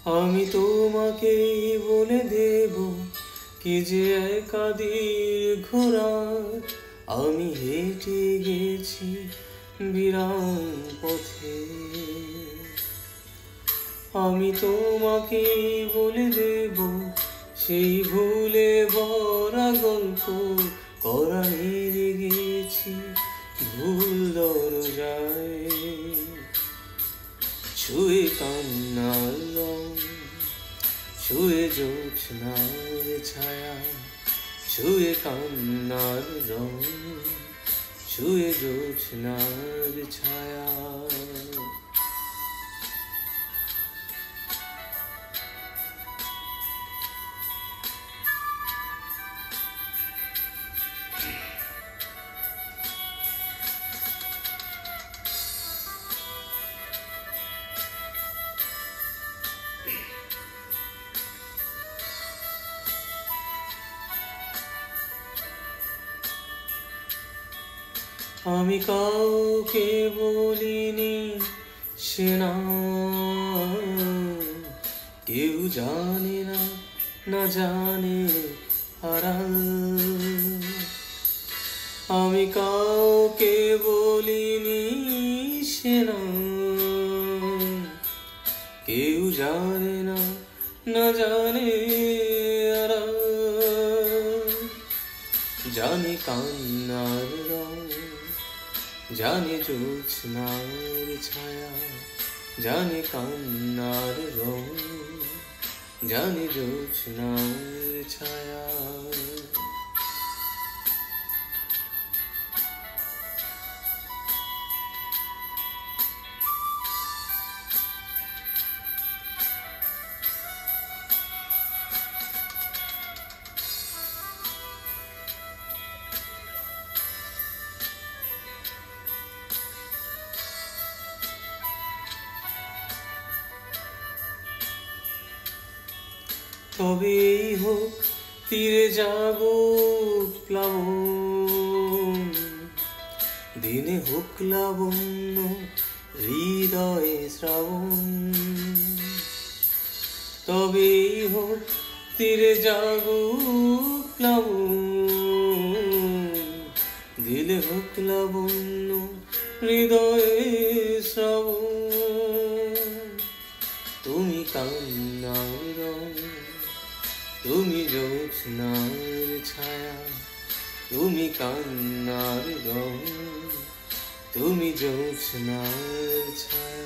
আমি তোমাকে বলে দেব কি যে একা দীর্ঘ রাত আমি হেঁটে গেছি বিরান পথে। আমি তোমাকে বলে দেব সেই ভুলে ভরা গল্প কোরানে গেছি ভুল দরজায়। ছুঁয়ে কান্নার রং, ছুঁয়ে জোছনার ছায়া, ছুঁয়ে কান্নার রং, ছুঁয়ে জোছনার ছায়া। আমি কাউকে বলিনি সে না কেউ জানে না, না জানে আড়াল। আমি কাউকে বলিনি সে না কেউ জানে না, না জানে আড়াল। জানি কান্নার রং, জানি জোছনার ছায়া, জানি কান্নার রং, জানি জোছনার ছায়া। তবেই হোক তীরে জাগুক প্লাবন, দিনে হোক লাবণ্য হৃদয়ে শ্রাবণ। তবেই হোক তীরে জাগুক প্লাবন, দিলে হোক লাবণ্য হৃদয়ে শ্রাবণ। তুমি কান্নার রং, তুমি জোছনার ছায়া, তুমি কান্নার রং, তুমি জোছনার ছায়া।